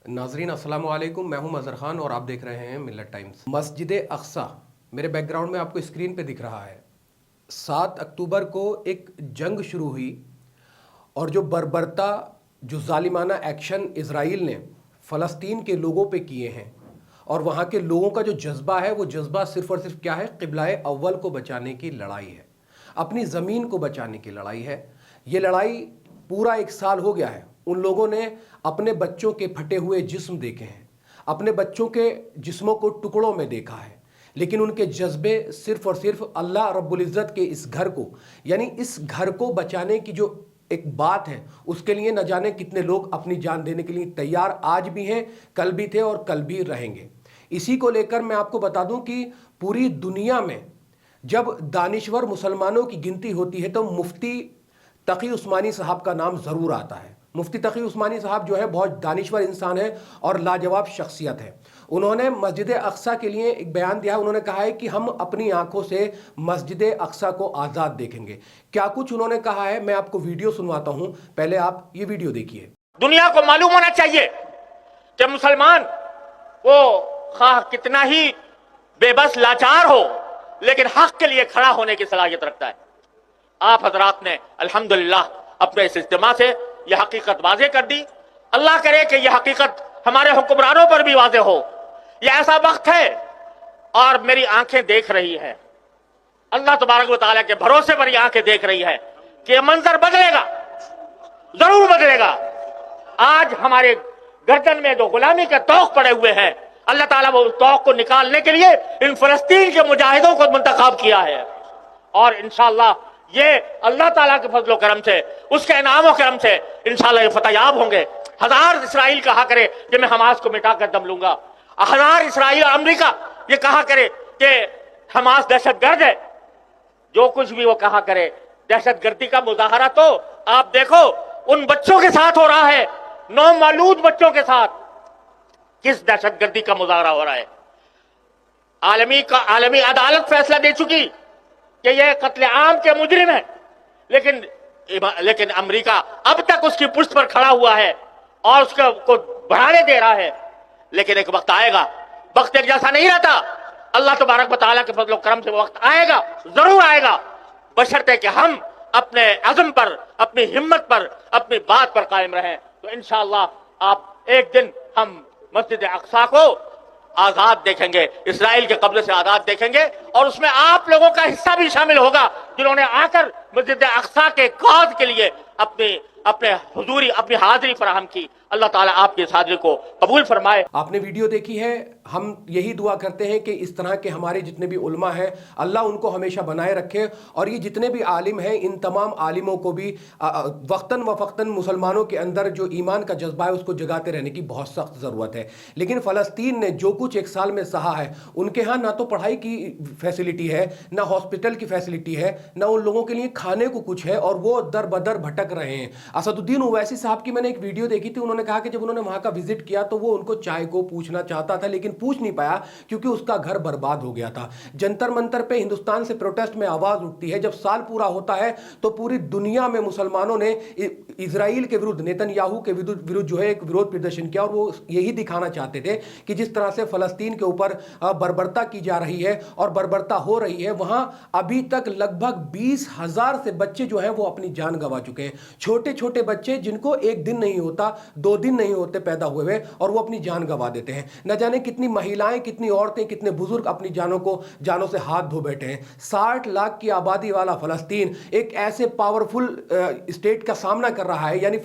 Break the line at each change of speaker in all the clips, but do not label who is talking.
नाजरीन अस्सलाम वालेकुम, मैं हूं मज़हर खान और आप देख रहे हैं मिल्लत टाइम्स। मस्जिद अक्सा मेरे बैकग्राउंड में आपको स्क्रीन पे दिख रहा है। 7 अक्टूबर को एक जंग शुरू हुई और जो बर्बरता, जो जालिमाना एक्शन इज़राइल ने फ़लस्तीन के लोगों पे किए हैं और वहाँ के लोगों का जो जज्बा है, वो जज्बा सिर्फ़ और सिर्फ क्या है, क़िबला-ए अव्वल को बचाने की लड़ाई है, अपनी ज़मीन को बचाने की लड़ाई है। ये लड़ाई पूरा 1 साल हो गया है। उन लोगों ने अपने बच्चों के फटे हुए जिस्म देखे हैं, अपने बच्चों के जिस्मों को टुकड़ों में देखा है, लेकिन उनके जज्बे सिर्फ और सिर्फ अल्लाह रब्बुल इज़्ज़त के इस घर को, यानी इस घर को बचाने की जो एक बात है, उसके लिए न जाने कितने लोग अपनी जान देने के लिए तैयार आज भी हैं, कल भी थे और कल भी रहेंगे। इसी को लेकर मैं आपको बता दूं कि पूरी दुनिया में जब दानिश्वर मुसलमानों की गिनती होती है तो मुफ्ती तकी उस्मानी साहब का नाम ज़रूर आता है। मुफ्ती तकी उस्मानी साहब जो है बहुत दानिश्वर इंसान है और लाजवाब शख्सियत है। उन्होंने मस्जिद अक्सा के लिए एक बयान दिया। उन्होंने कहा है कि हम अपनी आंखों से मस्जिद अक्सा को आज़ाद देखेंगे। क्या कुछ उन्होंने कहा है, मैं आपको वीडियो सुनवाता हूं, पहले आप ये वीडियो देखिए।
दुनिया को मालूम होना चाहिए कि मुसलमान वो खा कितना ही बेबस लाचार हो, लेकिन हक के लिए खड़ा होने की सलाहियत रखता है। आप हजरात ने अल्हम्दुलिल्लाह अपने इस इज्तिमा से यह हकीकत वाज़ेह कर दी। अल्लाह करे कि यह हकीकत हमारे हुक्मरानों पर भी वाज़ेह हो। यह ऐसा वक्त है और मेरी आंखें देख रही है, अल्लाह तबारक व तआला के भरोसे पर यह आंखें देख रही है कि यह मंजर बदलेगा, जरूर बदलेगा। आज हमारे गर्दन में जो गुलामी के तौक पड़े हुए हैं, अल्लाह ताला वो तौक को निकालने के लिए इन फलस्तीन के मुजाहिदों को मुंतखब किया है और इंशाअल्लाह ये अल्लाह ताला के फजलो करम से, उसके इनामों करम से इंशाअल्लाह ये फतयाब होंगे। हजार इसराइल कहा करे कि मैं हमास को मिटा कर दम लूंगा, हजार इसराइल और अमेरिका ये कहा करे कि हमास दहशतगर्द है, जो कुछ भी वो कहा करे, दहशतगर्दी का मुजाहरा तो आप देखो उन बच्चों के साथ हो रहा है, नौमालूद बच्चों के साथ किस दहशतगर्दी का मुजाहरा हो रहा है। आलमी अदालत फैसला दे चुकी कि यह कत्ले आम के मुजरिम है, लेकिन अमेरिका अब तक उसकी पुष्ट पर खड़ा हुआ है और उसको बढ़ाने दे रहा है। लेकिन एक वक्त आएगा, वक्त एक जैसा नहीं रहता। अल्लाह तबारक व तआला के फजल करम से वो वक्त आएगा, जरूर आएगा, बशर्ते कि हम अपने अज़्म पर, अपनी हिम्मत पर, अपनी बात पर कायम रहें। तो इंशाअल्लाह आप एक दिन हम मस्जिद अक्सा को आजाद देखेंगे, इसराइल के कब्जे से आजाद देखेंगे और उसमें आप लोगों का हिस्सा भी शामिल होगा जिन्होंने आकर मस्जिद अक्सा के कौज के लिए अपने हुजूरी, अपनी हाजिरी फराहम की। अल्लाह ताला आपकी इस हाजिरी को कबूल फरमाए।
आपने वीडियो देखी है। हम यही दुआ करते हैं कि इस तरह के हमारे जितने भी उलमा हैं, अल्लाह उनको हमेशा बनाए रखे और ये जितने भी आलिम हैं, इन तमाम आलिमों को भी वक्तन व फ़क्तन मुसलमानों के अंदर जो ईमान का जज्बा है उसको जगाते रहने की बहुत सख्त ज़रूरत है। लेकिन फ़लस्तीन ने जो कुछ 1 साल में सहा है, उनके यहाँ ना तो पढ़ाई की फैसिलिटी है, ना हॉस्पिटल की फैसिलिटी है, ना उन लोगों के लिए खाने को कुछ है और वो दर बदर भटक रहे हैं। असदुद्दीन ओवैसी साहब की मैंने एक वीडियो देखी थी। उन्होंने कहा कि जब उन्होंने वहां का विजिट किया तो वो उनको चाय को पूछना चाहता था, लेकिन पूछ नहीं पाया क्योंकि उसका घर बर्बाद हो गया था। जंतर मंतर पे हिंदुस्तान से प्रोटेस्ट में आवाज उठती है। जब साल पूरा होता है तो पूरी दुनिया में मुसलमानों ने इजराइल के विरुद्ध, नेतन्याहू के विरुद्ध जो है एक विरोध प्रदर्शन किया और वो यही दिखाना चाहते थे कि जिस तरह से फलस्तीन के ऊपर बर्बरता की जा रही है और बर्बरता हो रही है, वहां अभी तक लगभग 20,000 से बच्चे जो हैं वो अपनी जान गंवा चुके हैं। छोटे छोटे बच्चे जिनको 1 दिन नहीं होता, 2 दिन नहीं होते पैदा हुए हुए और वो अपनी जान गंवा देते हैं। न जाने कितनी महिलाएं, कितनी औरतें, कितने बुजुर्ग अपनी जानों से हाथ धो बैठे हैं। 60 लाख की आबादी वाला फलस्तीन एक ऐसे पावरफुल स्टेट का सामना कर रहा है, यानी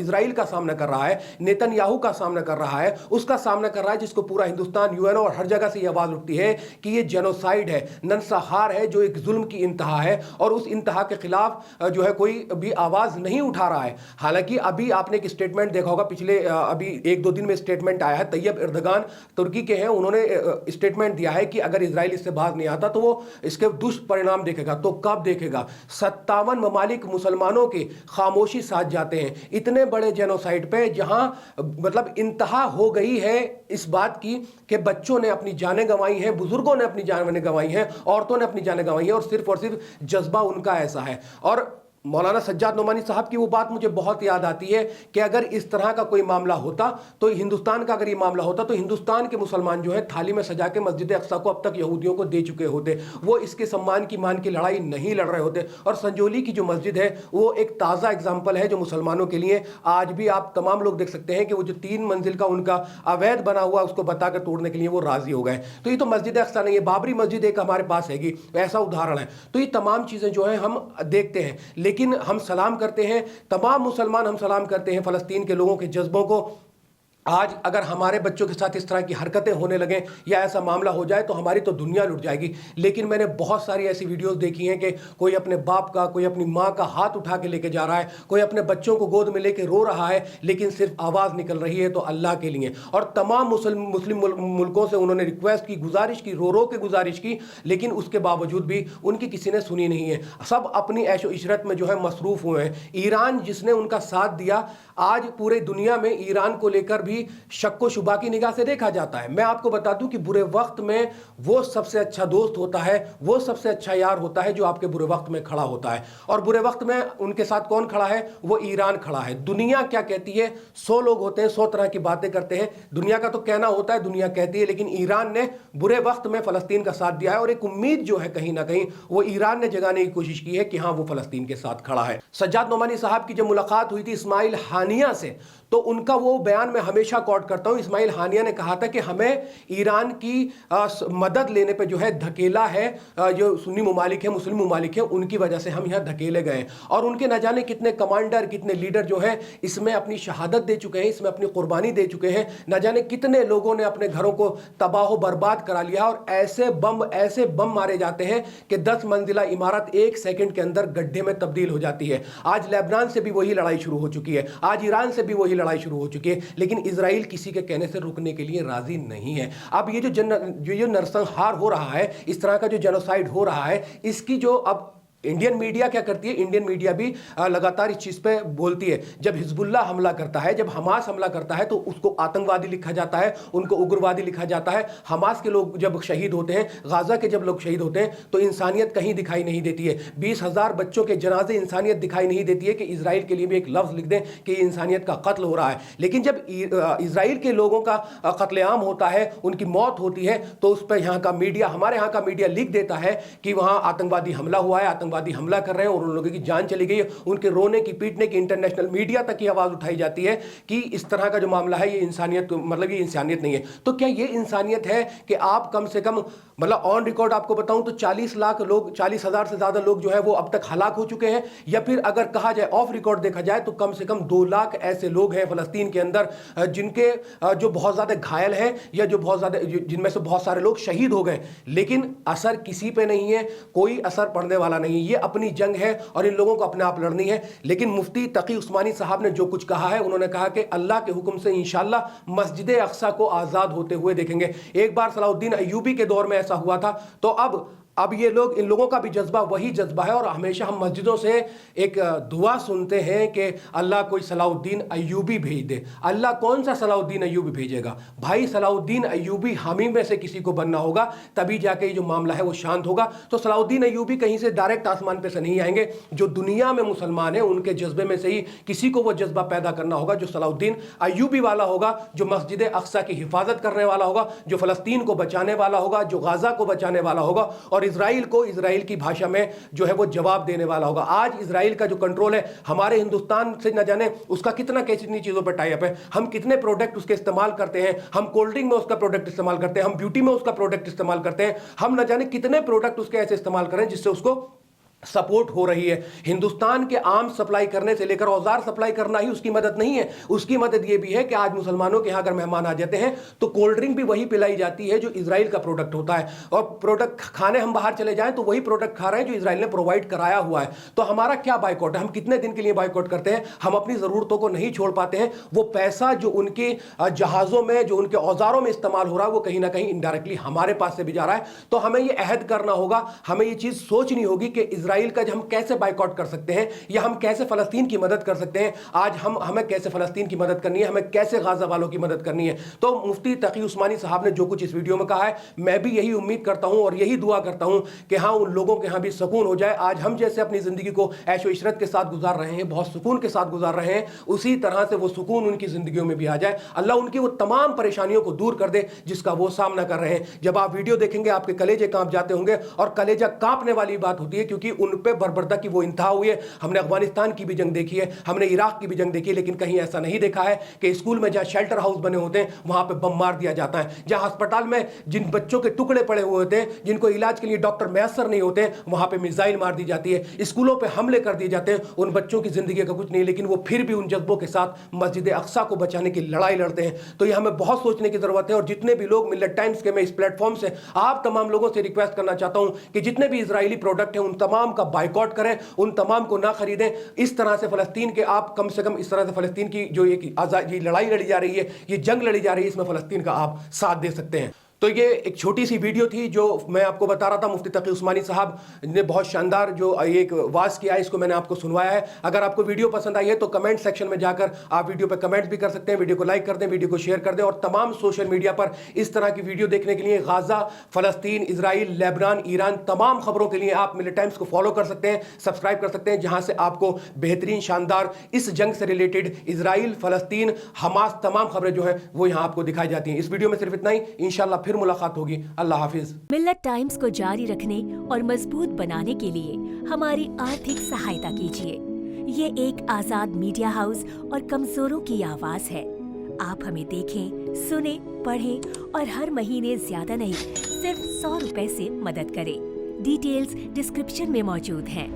इजराइल का सामना कर रहा है, नेतन्याहू का सामना कर रहा है, उसका सामना कर रहा है जिसको पूरा हिंदुस्तान, यूएन और हर जगह से ये आवाज उठती है कि ये जेनोसाइड है, नरसंहार है, जो एक जुल्म की इंतहा है और उस इंतहा के खिलाफ जो है कोई भी आवाज नहीं उठा रहा है। हालांकि अभी आपने एक स्टेटमेंट देखा होगा, पिछले अभी 1-2 दिन में स्टेटमेंट आया है। तैयब एर्दोगान तुर्की के हैं, उन्होंने स्टेटमेंट दिया है कि अगर इजराइल इससे बाहर नहीं आता तो वो इसके दुष्परिणाम देखेगा। तो कब देखेगा? 57 ममालिक मुसलमानों के खामोशी साथ जाते हैं इतने बड़े जेनोसाइड पे, जहां मतलब इंतहा हो गई है इस बात की कि बच्चों ने अपनी जानें गंवाई हैं, बुजुर्गों ने अपनी जानें गंवाई हैं, औरतों ने अपनी जानें गंवाई हैं और सिर्फ जज्बा उनका ऐसा है। और مولانا سجاد نعمانی صاحب کی وہ بات مجھے بہت یاد آتی ہے کہ اگر اس طرح کا کوئی معاملہ ہوتا تو ہندوستان کا اگر یہ معاملہ ہوتا تو ہندوستان کے مسلمان جو ہے تھالی میں سجا کے مسجد اقصیٰ کو اب تک یہودیوں کو دے چکے ہوتے، وہ اس کے سمان کی مان کی لڑائی نہیں لڑ رہے ہوتے۔ اور سنجولی کی جو مسجد ہے وہ ایک تازہ اگزامپل ہے جو مسلمانوں کے لیے آج بھی آپ تمام لوگ دیکھ سکتے ہیں کہ وہ جو 3 منزل کا ان کا اویدھ بنا ہوا اس کو بتا کر توڑنے کے لیے وہ راضی ہو گئے۔ تو یہ تو مسجد اقصیٰ نہیں ہے، بابری مسجد ایک ہمارے پاس ہے گی، ایسا ادھارن ہے۔ تو یہ تمام چیزیں جو ہیں ہم دیکھتے ہیں، لیکن ہم سلام کرتے ہیں، تمام مسلمان ہم سلام کرتے ہیں فلسطین کے لوگوں کے جذبوں کو۔ آج اگر ہمارے بچوں کے ساتھ اس طرح کی حرکتیں ہونے لگیں یا ایسا معاملہ ہو جائے تو ہماری تو دنیا لٹ جائے گی۔ لیکن میں نے بہت ساری ایسی ویڈیوز دیکھی ہیں کہ کوئی اپنے باپ کا، کوئی اپنی ماں کا ہاتھ اٹھا کے لے کے جا رہا ہے، کوئی اپنے بچوں کو گود میں لے کے رو رہا ہے، لیکن صرف آواز نکل رہی ہے تو اللہ کے لیے۔ اور تمام مسلم ملکوں سے انہوں نے ریکویسٹ کی، گزارش کی، رو رو کے گزارش کی، لیکن اس کے باوجود بھی ان کی کسی نے سنی نہیں ہے۔ سب اپنی عیش و عشرت میں جو ہے مصروف ہوئے ہیں۔ ایران جس نے ان کا ساتھ دیا، آج پورے دنیا میں ایران کو لے کر بھی شک و شبہ کی نگاہ سے دیکھا جاتا ہے۔ میں آپ کو بتا دوں کہ برے وقت میں وہ سب سے اچھا دوست ہوتا ہے، وہ سب سے اچھا یار ہوتا ہے جو آپ کے برے وقت میں کھڑا ہوتا ہے۔ اور برے وقت میں ان کے ساتھ کون کھڑا ہے؟ وہ ایران کھڑا ہے۔ دنیا کیا کہتی ہے؟ 100 لوگ ہوتے ہیں، 100 طرح کی باتیں کرتے ہیں، دنیا کا تو کہنا ہوتا ہے، دنیا کہتی ہے، لیکن ایران نے برے وقت میں فلسطین کا ساتھ دیا ہے۔ اور ایک امید جو ہے کہیں نہ کہیں وہ ایران نے جگانے کی کوشش کی ہے کہ ہاں وہ فلسطین کے ساتھ کھڑا ہے۔ سجاد نعمانی صاحب کی جب ملاقات ہوئی تھی اسماعیل ہانیہ سے، تو ان کا وہ بیان میں ہمیشہ کوٹ کرتا ہوں۔ اسماعیل ہانیہ نے کہا تھا کہ ہمیں ایران کی مدد لینے پہ جو ہے دھکیلا ہے، جو سنی ممالک ہیں، مسلم ممالک ہیں، ان کی وجہ سے ہم یہاں دھکیلے گئے۔ اور ان کے نہ جانے کتنے کمانڈر، کتنے لیڈر جو ہیں اس میں اپنی شہادت دے چکے ہیں، اس میں اپنی قربانی دے چکے ہیں۔ نہ جانے کتنے لوگوں نے اپنے گھروں کو تباہ و برباد کرا لیا، اور ایسے بم مارے جاتے ہیں کہ 10 منزلہ عمارت 1 سیکنڈ کے اندر گڈھے میں تبدیل ہو جاتی ہے۔ آج لیبنان سے بھی وہی لڑائی شروع ہو چکی ہے، آج ایران سے بھی وہی لڑائی شروع ہو چکی ہے، لیکن اسرائیل کسی کے کہنے سے رکنے کے لیے راضی نہیں ہے۔ اب یہ جو نرسنہار ہو رہا ہے، اس طرح کا جو جینوسائیڈ ہو رہا ہے، اس کی جو اب انڈین میڈیا کیا کرتی ہے؟ انڈین میڈیا بھی لگاتار اس چیز پہ بولتی ہے۔ جب حزب اللہ حملہ کرتا ہے، جب حماس حملہ کرتا ہے، تو اس کو آتنکوادی لکھا جاتا ہے، ان کو اگروادی لکھا جاتا ہے۔ حماس کے لوگ جب شہید ہوتے ہیں، غازہ کے جب لوگ شہید ہوتے ہیں، تو انسانیت کہیں دکھائی نہیں دیتی ہے۔ 20,000 بچوں کے جنازے، انسانیت دکھائی نہیں دیتی ہے کہ اسرائیل کے لیے بھی ایک لفظ لکھ دیں کہ یہ انسانیت کا قتل ہو رہا ہے۔ لیکن جب اسرائیل کے لوگوں کا قتل عام ہوتا ہے، ان کی موت ہوتی ہے، تو اس پہ یہاں کا میڈیا، ہمارے یہاں کا میڈیا لکھ دیتا ہے کہ وہاں آتنکوادی حملہ ہوا ہے، آتنکوادی حملہ کر رہے ہیں، اور ان لوگوں کی جان چلی گئی ہے۔ ان کے رونے کی، پیٹنے کی انٹرنیشنل میڈیا تک یہ آواز اٹھائی جاتی ہے کہ اس طرح کا جو معاملہ ہے یہ انسانیت، مطلب یہ انسانیت نہیں ہے۔ تو کیا یہ انسانیت ہے کہ آپ کم سے کم، مطلب آن ریکارڈ آپ کو بتاؤں تو 40 لاکھ لوگ، 40,000 سے زیادہ لوگ جو ہے وہ اب تک ہلاک ہو چکے ہیں، یا پھر اگر کہا جائے آف ریکارڈ دیکھا جائے تو کم سے کم 2 لاکھ ایسے لوگ ہیں فلسطین کے اندر جن کے جو بہت زیادہ گھائل ہیں، یا جو بہت زیادہ، جن میں سے بہت سارے لوگ شہید ہو گئے، لیکن اثر کسی پہ نہیں ہے، کوئی اثر پڑنے والا نہیں ہے۔ یہ اپنی جنگ ہے اور ان لوگوں کو اپنے آپ لڑنی ہے۔ لیکن مفتی تقی عثمانی صاحب نے جو کچھ کہا ہے، انہوں نے کہا کہ اللہ کے حکم سے انشاءاللہ مسجد اقصیٰ کو آزاد ہوتے ہوئے دیکھیں گے۔ ایک بار صلاح الدین ایوبی کے دور میں ایسا ہوا تھا، تو اب یہ لوگ، ان لوگوں کا بھی جذبہ وہی جذبہ ہے، اور ہمیشہ ہم مسجدوں سے ایک دعا سنتے ہیں کہ اللہ کوئی صلاح الدین ایوبی بھیج دے۔ اللہ کون سا صلاح الدین ایوبی بھیجے گا؟ بھائی صلاح الدین ایوبی حامی میں سے کسی کو بننا ہوگا، تبھی جا کے یہ جو معاملہ ہے وہ شانت ہوگا۔ تو صلاح الدین ایوبی کہیں سے ڈائریکٹ آسمان پہ سے نہیں آئیں گے، جو دنیا میں مسلمان ہیں ان کے جذبے میں سے ہی کسی کو وہ جذبہ پیدا کرنا ہوگا جو صلاح الدین ایوبی والا ہوگا، جو مسجد اقصیٰ کی حفاظت کرنے والا ہوگا، جو فلسطین کو بچانے والا ہوگا، جو غزہ کو بچانے والا ہوگا، اور اسرائیل کو اسرائیل کی بھاشا میں جو ہے وہ جواب دینے والا ہوگا۔ آج اسرائیل کا جو کنٹرول ہے ہمارے ہندوستان سے، نہ جانے اس کا کتنی چیزوں پہ ٹائی اپ ہے، ہم کتنے پروڈکٹ اس کے استعمال کرتے ہیں، ہم کولڈ ڈرنک میں اس کا پروڈکٹ استعمال کرتے ہیں، ہم بیوٹی میں اس کا پروڈکٹ استعمال کرتے ہیں، ہم نہ جانے کتنے پروڈکٹ اس کے ایسے استعمال کریں جس سے اس کو سپورٹ ہو رہی ہے۔ ہندوستان کے عام سپلائی کرنے سے لے کر اوزار سپلائی کرنا ہی اس کی مدد نہیں ہے، اس کی مدد یہ بھی ہے کہ آج مسلمانوں کے یہاں اگر مہمان آ جاتے ہیں تو کولڈ ڈرنک بھی وہی پلائی جاتی ہے جو اسرائیل کا پروڈکٹ ہوتا ہے، اور پروڈکٹ کھانے ہم باہر چلے جائیں تو وہی پروڈکٹ کھا رہے ہیں جو اسرائیل نے پرووائڈ کرایا ہوا ہے۔ تو ہمارا کیا بائیکاٹ ہے؟ ہم کتنے دن کے لیے بائیکاٹ کرتے ہیں؟ ہم اپنی ضرورتوں کو نہیں چھوڑ پاتے ہیں۔ وہ پیسہ جو ان کے جہازوں میں، جو ان کے اوزاروں میں استعمال ہو رہا ہے، وہ کہیں نہ کہیں انڈائریکٹلی ہمارے پاس سے بھی جا رہا ہے۔ تو ہمیں یہ عہد کرنا ہوگا، ہمیں یہ چیز سوچنی ہوگی کہ इसराइल का हम कैसे बाइकआउट कर सकते हैं, या हम कैसे फ़लस्तीन की मदद कर सकते हैं। आज हमें कैसे फ़लस्तीन की मदद करनी है, हमें कैसे गाज़ा वालों की मदद करनी है। तो मुफ्ती तकी उस्मानी साहब ने जो कुछ इस वीडियो में कहा है, मैं भी यही उम्मीद करता हूं और यही दुआ करता हूं कि हाँ, उन लोगों के यहाँ भी सुकून हो जाए। आज हम जैसे अपनी ज़िंदगी को ऐशो इशरत के साथ गुजार रहे हैं, बहुत सुकून के साथ गुजार रहे हैं, उसी तरह से वो सुकून उनकी ज़िंदगियों में भी आ जाए। अल्लाह उनकी वो तमाम परेशानियों को दूर कर दे जिसका वो सामना कर रहे हैं। जब आप वीडियो देखेंगे आपके कलेजे कांप जाते होंगे, और कलेजा कांपने वाली बात होती है क्योंकि उन पे बर्बरता की वो इंतहा हुई है। हमने अफगानिस्तान की भी जंग देखी है, हमने इराक की भी जंग देखी है, लेकिन कहीं ऐसा नहीं देखा है कि स्कूल में जहां शेल्टर हाउस बने होते हैं वहां पे बम मार दिया जाता है। जहां अस्पताल में जिन बच्चों के टुकड़े पड़े हुए होते हैं, जिनको इलाज के लिए डॉक्टर मैसर नहीं होते हैं, वहां पे मिसाइल मार दी जाती है। स्कूलों पे हमले कर दिए जाते हैं। उन बच्चों की जिंदगी का कुछ नहीं, लेकिन वो फिर भी उन जज्बों के साथ मस्जिद अक्सा को बचाने की लड़ाई लड़ते हैं। तो ये हमें बहुत सोचने की जरूरत है। और जितने भी लोग मिल्लत टाइम्स के, मैं इस प्लेटफॉर्म से आप तमाम लोगों से रिक्वेस्ट करना चाहता हूं कि जितने भी इजरायली प्रोडक्ट हैं उन तमाम का बाइकआउट करें, उन तमाम को ना खरीदें। इस तरह से फलस्तीन के आप कम से कम इस तरह से फलस्तीन की जो एक आजादी लड़ाई लड़ी जा रही है, ये जंग लड़ी जा रही है, इसमें फलस्तीन का आप साथ दे सकते हैं। तो ये एक छोटी सी वीडियो थी जो मैं आपको बता रहा था। मुफ्ती तकी उस्मानी साहब ने बहुत शानदार जो एक वाज किया है, इसको मैंने आपको सुनवाया है। अगर आपको वीडियो पसंद आई है तो कमेंट सेक्शन में जाकर आप वीडियो पे कमेंट्स भी कर सकते हैं, वीडियो को लाइक कर दें, वीडियो को शेयर कर दें। और तमाम सोशल मीडिया पर इस तरह की वीडियो देखने के लिए गाजा, फलस्तीन, इजराइल, लेबनान, ईरान, तमाम खबरों के लिए आप मिल्लत टाइम्स को फॉलो कर सकते हैं, सब्सक्राइब कर सकते हैं, जहां से आपको बेहतरीन शानदार इस जंग से रिलेटेड इजराइल, फलस्तीन, हमास तमाम खबरें जो है वो यहाँ आपको दिखाई जाती हैं। इस वीडियो में सिर्फ इतना ही, इंशाल्लाह फिर मुलाकात होगी। अल्लाह हाफिज।
मिल्लत टाइम्स को जारी रखने और मजबूत बनाने के लिए हमारी आर्थिक सहायता कीजिए। ये एक आजाद मीडिया हाउस और कमजोरों की आवाज है। आप हमें देखें, सुने, पढ़ें और हर महीने ज्यादा नहीं, सिर्फ 100 रुपए से मदद करें। डिटेल्स डिस्क्रिप्शन में मौजूद हैं।